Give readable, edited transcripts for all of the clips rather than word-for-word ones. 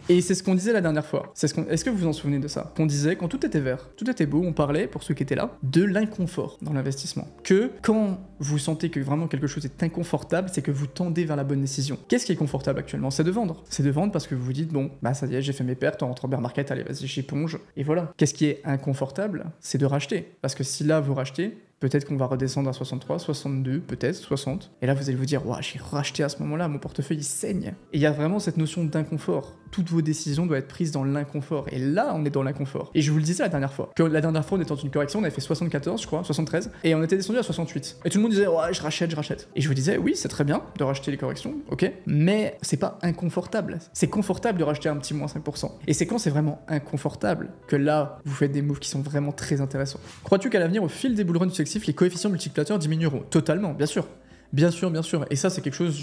Et c'est ce qu'on disait la dernière fois. Est-ce que vous vous en souvenez de ça? Qu'on disait, quand tout était vert, tout était beau, on parlait, pour ceux qui étaient là, de l'inconfort dans l'investissement. Que quand vous sentez que vraiment quelque chose est inconfortable, c'est que vous tendez vers la bonne décision. Qu'est-ce qui est confortable actuellement? C'est de vendre. C'est de vendre parce que vous vous dites, bon, bah ça y est, j'ai fait mes pertes, on rentre en bear market, allez, vas-y, j'éponge. Et voilà. Qu'est-ce qui est inconfortable? C'est de racheter. Parce que si là, vous rachetez, peut-être qu'on va redescendre à 63, 62, peut-être 60. Et là, vous allez vous dire, ouah, j'ai racheté à ce moment-là, mon portefeuille, il saigne. Et il y a vraiment cette notion d'inconfort. Toutes vos décisions doivent être prises dans l'inconfort. Et là, on est dans l'inconfort. Et je vous le disais la dernière fois, que la dernière fois, on était dans une correction, on avait fait 74, je crois, 73, et on était descendu à 68. Et tout le monde disait, ouais, je rachète. Et je vous disais, oui, c'est très bien de racheter les corrections, ok, mais c'est pas inconfortable. C'est confortable de racheter un petit moins 5%. Et c'est quand c'est vraiment inconfortable que là, vous faites des moves qui sont vraiment très intéressants. Crois-tu qu'à l'avenir, au fil des bull runs successifs, les coefficients multiplicateurs diminueront? Totalement, bien sûr. Bien sûr. Et ça, c'est quelque chose,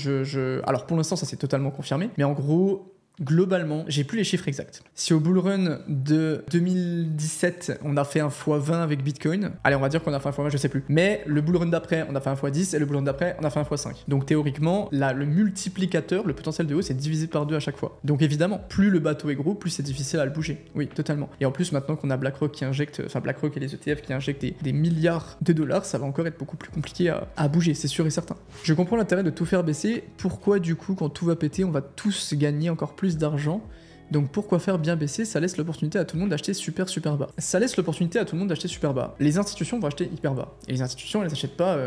alors pour l'instant, ça s'est totalement confirmé, mais en gros, globalement, j'ai plus les chiffres exacts. Si au bull run de 2017, on a fait un x20 avec Bitcoin, allez, on va dire qu'on a fait un x20, je sais plus. Mais le bull run d'après, on a fait un x10 et le bull run d'après, on a fait un x5. Donc théoriquement, là, le multiplicateur, le potentiel de hausse, c'est divisé par 2 à chaque fois. Donc évidemment, plus le bateau est gros, plus c'est difficile à le bouger. Oui, totalement. Et en plus, maintenant qu'on a BlackRock qui injecte, enfin BlackRock et les ETF qui injectent des milliards de dollars, ça va encore être beaucoup plus compliqué à bouger, c'est sûr et certain. Je comprends l'intérêt de tout faire baisser. Pourquoi du coup, quand tout va péter, on va tous gagner encore plus d'argent? Donc pourquoi faire bien baisser? Ça laisse l'opportunité à tout le monde d'acheter super bas. Ça laisse l'opportunité à tout le monde d'acheter super bas. Les institutions vont acheter hyper bas. Et les institutions, elles n'achètent pas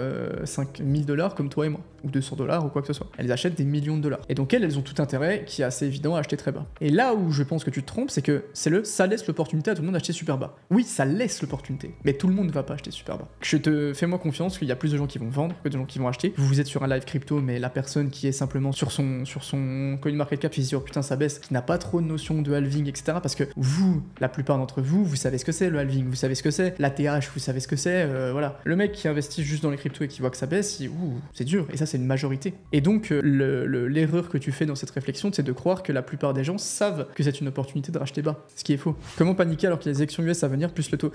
5000 $ comme toi et moi, ou 200 $ ou quoi que ce soit. Elles achètent des millions de dollars. Et donc elles ont tout intérêt, qui est assez évident, à acheter très bas. Et là où je pense que tu te trompes, c'est que ça laisse l'opportunité à tout le monde d'acheter super bas. Oui, ça laisse l'opportunité, mais tout le monde ne va pas acheter super bas. Fais-moi confiance qu'il y a plus de gens qui vont vendre que de gens qui vont acheter. Vous êtes sur un live crypto, mais la personne qui est simplement sur son CoinMarketCap qui se dit oh putain ça baisse, qui n'a pas trop de notion de halving, etc. Parce que vous, la plupart d'entre vous, vous savez ce que c'est le halving, vous savez ce que c'est l'ATH, vous savez ce que c'est, voilà. Le mec qui investit juste dans les cryptos et qui voit que ça baisse, c'est dur, et ça c'est une majorité. Et donc l'erreur que tu fais dans cette réflexion, c'est de croire que la plupart des gens savent que c'est une opportunité de racheter bas, ce qui est faux. Comment paniquer alors qu'il y a les élections US à venir plus le taux?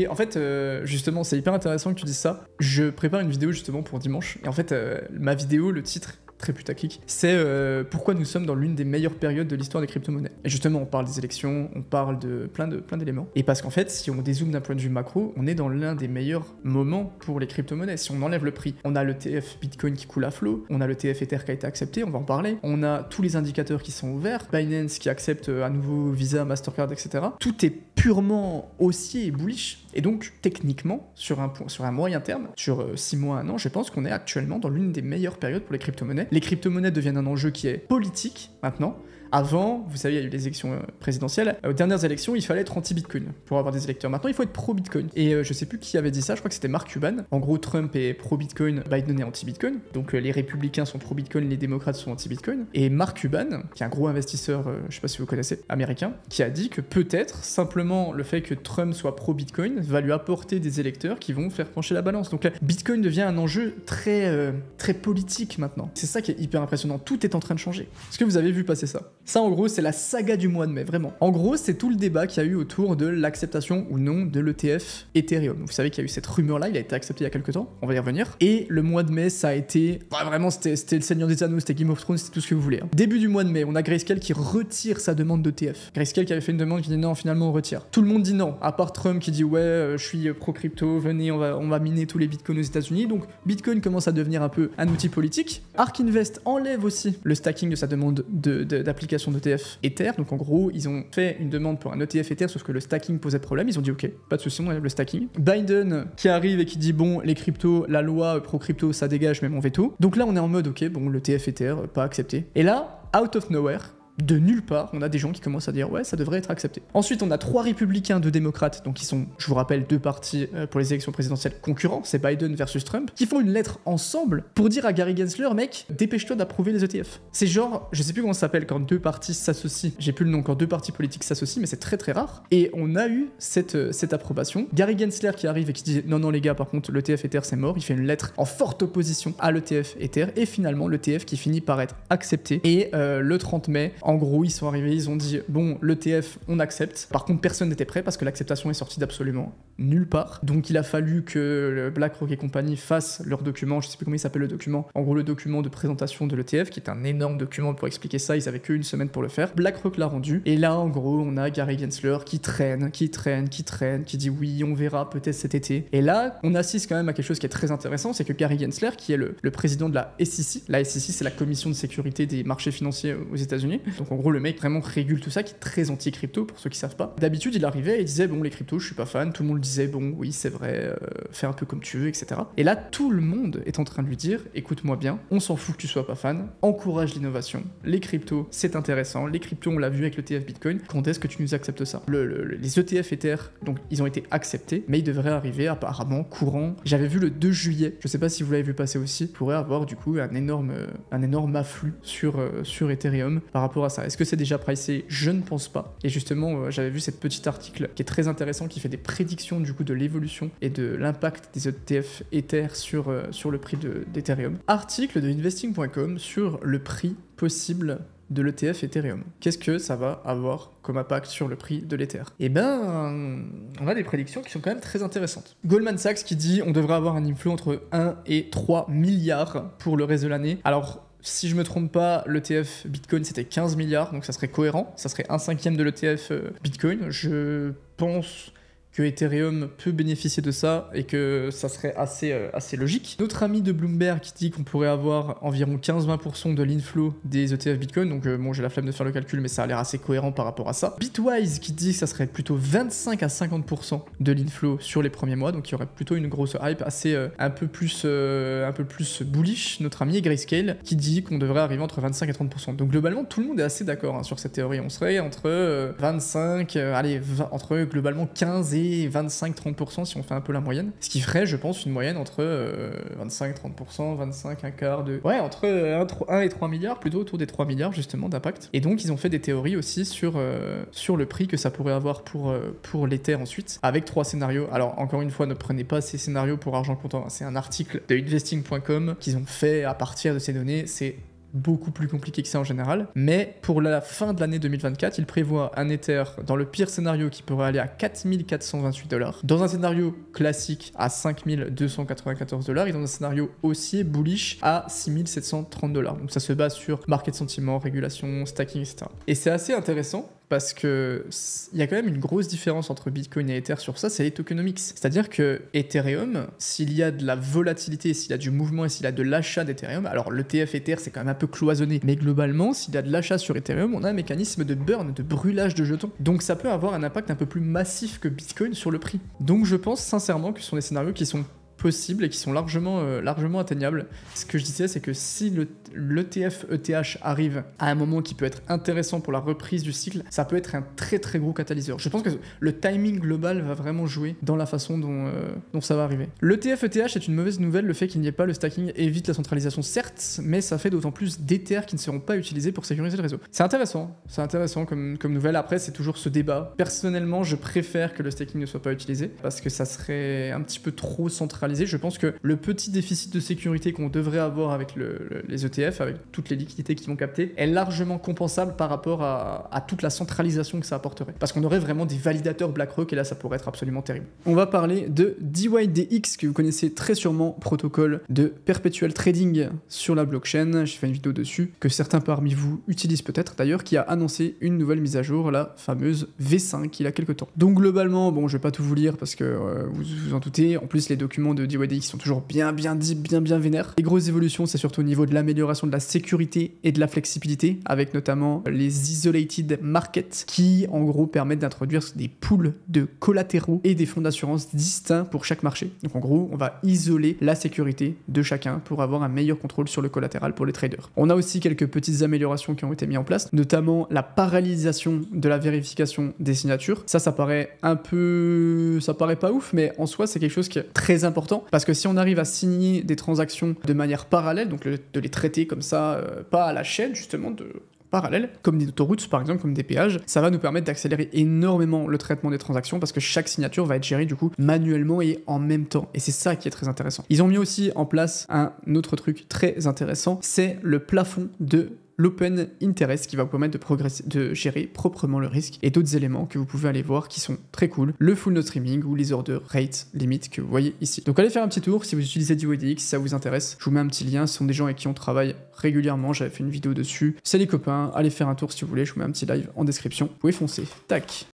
En fait, justement, c'est hyper intéressant que tu dises ça. Je prépare une vidéo justement pour dimanche, et en fait, ma vidéo, le titre très putaclic, c'est pourquoi nous sommes dans l'une des meilleures périodes de l'histoire des crypto-monnaies. Et justement, on parle des élections, on parle de plein d'éléments. Et parce qu'en fait, si on dézoome d'un point de vue macro, on est dans l'un des meilleurs moments pour les crypto-monnaies. Si on enlève le prix, on a le TF Bitcoin qui coule à flot, on a le TF Ether qui a été accepté, on va en parler, on a tous les indicateurs qui sont ouverts, Binance qui accepte à nouveau Visa, Mastercard, etc. Tout est purement haussier et bullish. Et donc, techniquement, sur un moyen terme, sur 6 mois, 1 an, je pense qu'on est actuellement dans l'une des meilleures périodes pour les crypto-monnaies. Les crypto-monnaies deviennent un enjeu qui est politique maintenant. Avant, vous savez, il y a eu les élections présidentielles. Aux dernières élections, il fallait être anti-Bitcoin pour avoir des électeurs. Maintenant, il faut être pro-Bitcoin. Et je sais plus qui avait dit ça, je crois que c'était Mark Cuban. En gros, Trump est pro-Bitcoin, Biden est anti-Bitcoin. Donc les républicains sont pro-Bitcoin, les démocrates sont anti-Bitcoin. Et Mark Cuban, qui est un gros investisseur, je sais pas si vous connaissez, américain, qui a dit que peut-être, simplement, le fait que Trump soit pro-Bitcoin va lui apporter des électeurs qui vont faire pencher la balance. Donc Bitcoin devient un enjeu très politique maintenant. C'est ça qui est hyper impressionnant. Tout est en train de changer. Est-ce que vous avez vu passer ça? Ça, en gros, c'est la saga du mois de mai, vraiment. En gros, c'est tout le débat qu'il y a eu autour de l'acceptation ou non de l'ETF Ethereum. Vous savez qu'il y a eu cette rumeur-là, il a été accepté il y a quelques temps, on va y revenir. Et le mois de mai, ça a été... vraiment, c'était le Seigneur des Anneaux, c'était Game of Thrones, c'était tout ce que vous voulez. Début du mois de mai, on a Grayscale qui retire sa demande d'ETF. Grayscale qui avait fait une demande qui dit non, finalement, on retire. Tout le monde dit non, à part Trump qui dit ouais, je suis pro-crypto, venez, on va miner tous les bitcoins aux États-Unis. Donc, Bitcoin commence à devenir un peu un outil politique. Ark Invest enlève aussi le stacking de sa demande d'application d'ETF Ether. Donc en gros, ils ont fait une demande pour un ETF Ether, sauf que le stacking posait problème. Ils ont dit ok, pas de souci, on enlève le stacking. Biden qui arrive et qui dit bon, les cryptos, la loi pro-crypto, ça dégage, mais mon veto. Donc là, on est en mode ok, bon, l'ETF Ether, pas accepté. Et là, out of nowhere, de nulle part, on a des gens qui commencent à dire ouais, ça devrait être accepté. Ensuite, on a 3 républicains, 2 démocrates, donc qui sont, je vous rappelle, 2 partis pour les élections présidentielles concurrents, c'est Biden versus Trump, qui font une lettre ensemble pour dire à Gary Gensler, mec, dépêche-toi d'approuver les ETF. C'est genre, je sais plus comment ça s'appelle quand 2 partis s'associent, j'ai plus le nom, quand 2 partis politiques s'associent, mais c'est très rare. Et on a eu cette approbation. Gary Gensler qui arrive et qui dit non les gars, par contre, l'ETF Ether c'est mort, il fait une lettre en forte opposition à l'ETF Ether, et finalement l'ETF qui finit par être accepté. Et le 30 mai, en gros, ils sont arrivés, ils ont dit bon, l'ETF, on accepte. Par contre, personne n'était prêt parce que l'acceptation est sortie d'absolument nulle part. Donc il a fallu que BlackRock et compagnie fassent leur document, je sais plus comment il s'appelle le document, en gros le document de présentation de l'ETF, qui est un énorme document pour expliquer ça, ils avaient qu'une semaine pour le faire. BlackRock l'a rendu, et là en gros on a Gary Gensler qui traîne, qui dit oui on verra peut-être cet été. Et là on assiste quand même à quelque chose qui est très intéressant, c'est que Gary Gensler, qui est le président de la SEC c'est la commission de sécurité des marchés financiers aux États-Unis, donc en gros le mec vraiment régule tout ça, qui est très anti-crypto pour ceux qui savent pas. D'habitude il arrivait et disait bon les cryptos je suis pas fan, tout le monde disait bon oui c'est vrai, fais un peu comme tu veux, etc. Et là tout le monde est en train de lui dire écoute-moi bien, on s'en fout que tu sois pas fan, encourage l'innovation, les cryptos c'est intéressant, les cryptos on l'a vu avec l'ETF Bitcoin, quand est-ce que tu nous acceptes ça? Les ETF Ether, donc ils ont été acceptés, mais ils devraient arriver apparemment courant, j'avais vu le 2 juillet, je sais pas si vous l'avez vu passer aussi, pourrait avoir du coup un énorme afflux sur Ethereum par rapport à ça. Est-ce que c'est déjà pricé? Je ne pense pas. Et justement j'avais vu cette petite article qui est très intéressant, qui fait des prédictions du coup de l'évolution et de l'impact des ETF Ether sur le prix d'Ethereum. Article de investing.com sur le prix possible de l'ETF Ethereum. Qu'est-ce que ça va avoir comme impact sur le prix de l'Ether? Eh ben, on a des prédictions qui sont quand même très intéressantes. Goldman Sachs qui dit on devrait avoir un inflow entre 1 et 3 milliards pour le reste de l'année. Alors, si je me trompe pas, l'ETF Bitcoin c'était 15 milliards, donc ça serait cohérent, ça serait 1/5 de l'ETF Bitcoin. Je pense que Ethereum peut bénéficier de ça et que ça serait assez logique. Notre ami de Bloomberg qui dit qu'on pourrait avoir environ 15-20% de l'inflow des ETF Bitcoin, donc bon j'ai la flemme de faire le calcul mais ça a l'air assez cohérent par rapport à ça. Bitwise qui dit que ça serait plutôt 25 à 50% de l'inflow sur les premiers mois, donc il y aurait plutôt une grosse hype assez un peu plus bullish. Notre ami Grayscale qui dit qu'on devrait arriver entre 25 et 30%. Donc globalement tout le monde est assez d'accord sur cette théorie, on serait entre 25, entre globalement 15 et 25-30% si on fait un peu la moyenne. Ce qui ferait, je pense, une moyenne entre 25-30%, 25, un quart de... Ouais, entre 1 et 3 milliards, plutôt autour des 3 milliards justement d'impact. Et donc ils ont fait des théories aussi sur le prix que ça pourrait avoir pour l'Ether ensuite, avec 3 scénarios. Alors encore une fois, ne prenez pas ces scénarios pour argent comptant, c'est un article de investing.com qu'ils ont fait à partir de ces données, c'est beaucoup plus compliqué que ça en général, mais pour la fin de l'année 2024, il prévoit un Ether dans le pire scénario qui pourrait aller à 4428$, dans un scénario classique à 5294$ et dans un scénario haussier bullish à 6730$. Donc ça se base sur market sentiment, régulation, stacking, etc. Et c'est assez intéressant parce que il y a quand même une grosse différence entre Bitcoin et Ether sur ça, c'est les tokenomics. C'est-à-dire que Ethereum, s'il y a de la volatilité, s'il y a du mouvement et s'il y a de l'achat d'Ethereum, alors l'ETF Ether c'est quand même un peu cloisonné, mais globalement, s'il y a de l'achat sur Ethereum, on a un mécanisme de burn, de brûlage de jetons. Donc ça peut avoir un impact un peu plus massif que Bitcoin sur le prix. Donc je pense sincèrement que ce sont des scénarios qui sont possibles et qui sont largement atteignables. Ce que je disais, c'est que si l'ETF ETH arrive à un moment qui peut être intéressant pour la reprise du cycle, ça peut être un très très gros catalyseur. Je pense que le timing global va vraiment jouer dans la façon dont ça va arriver. L'ETF ETH est une mauvaise nouvelle, le fait qu'il n'y ait pas le stacking évite la centralisation certes, mais ça fait d'autant plus d'Ethers qui ne seront pas utilisés pour sécuriser le réseau. C'est intéressant comme nouvelle. Après, c'est toujours ce débat. Personnellement, je préfère que le stacking ne soit pas utilisé parce que ça serait un petit peu trop centralisé. Je pense que le petit déficit de sécurité qu'on devrait avoir avec les ETF, avec toutes les liquidités qu'ils vont capter, est largement compensable par rapport à toute la centralisation que ça apporterait. Parce qu'on aurait vraiment des validateurs BlackRock et là ça pourrait être absolument terrible. On va parler de DYDX que vous connaissez très sûrement, protocole de perpetual trading sur la blockchain. J'ai fait une vidéo dessus que certains parmi vous utilisent peut-être d'ailleurs, qui a annoncé une nouvelle mise à jour, la fameuse V5 il y a quelques temps. Donc globalement, bon je vais pas tout vous lire parce que vous vous en doutez, en plus les documents de DYDX sont toujours bien deep, bien vénères. Les grosses évolutions, c'est surtout au niveau de l'amélioration de la sécurité et de la flexibilité, avec notamment les isolated markets qui, en gros, permettent d'introduire des pools de collatéraux et des fonds d'assurance distincts pour chaque marché. Donc en gros, on va isoler la sécurité de chacun pour avoir un meilleur contrôle sur le collatéral pour les traders. On a aussi quelques petites améliorations qui ont été mises en place, notamment la parallélisation de la vérification des signatures. Ça paraît ça paraît pas ouf, mais en soi, c'est quelque chose qui est très important. Parce que si on arrive à signer des transactions de manière parallèle, donc de les traiter comme ça, pas à la chaîne justement, parallèles, comme des autoroutes par exemple, comme des péages, ça va nous permettre d'accélérer énormément le traitement des transactions parce que chaque signature va être gérée du coup manuellement et en même temps. Et c'est ça qui est très intéressant. Ils ont mis aussi en place un autre truc très intéressant, c'est le plafond de l'open interest qui va vous permettre de gérer proprement le risque et d'autres éléments que vous pouvez aller voir qui sont très cool. Le full node streaming ou les order rate limit que vous voyez ici. Donc allez faire un petit tour si vous utilisez DYDX, si ça vous intéresse. Je vous mets un petit lien, ce sont des gens avec qui on travaille régulièrement, j'avais fait une vidéo dessus. C'est les copains, allez faire un tour si vous voulez, je vous mets un petit live en description. Vous pouvez foncer. Tac.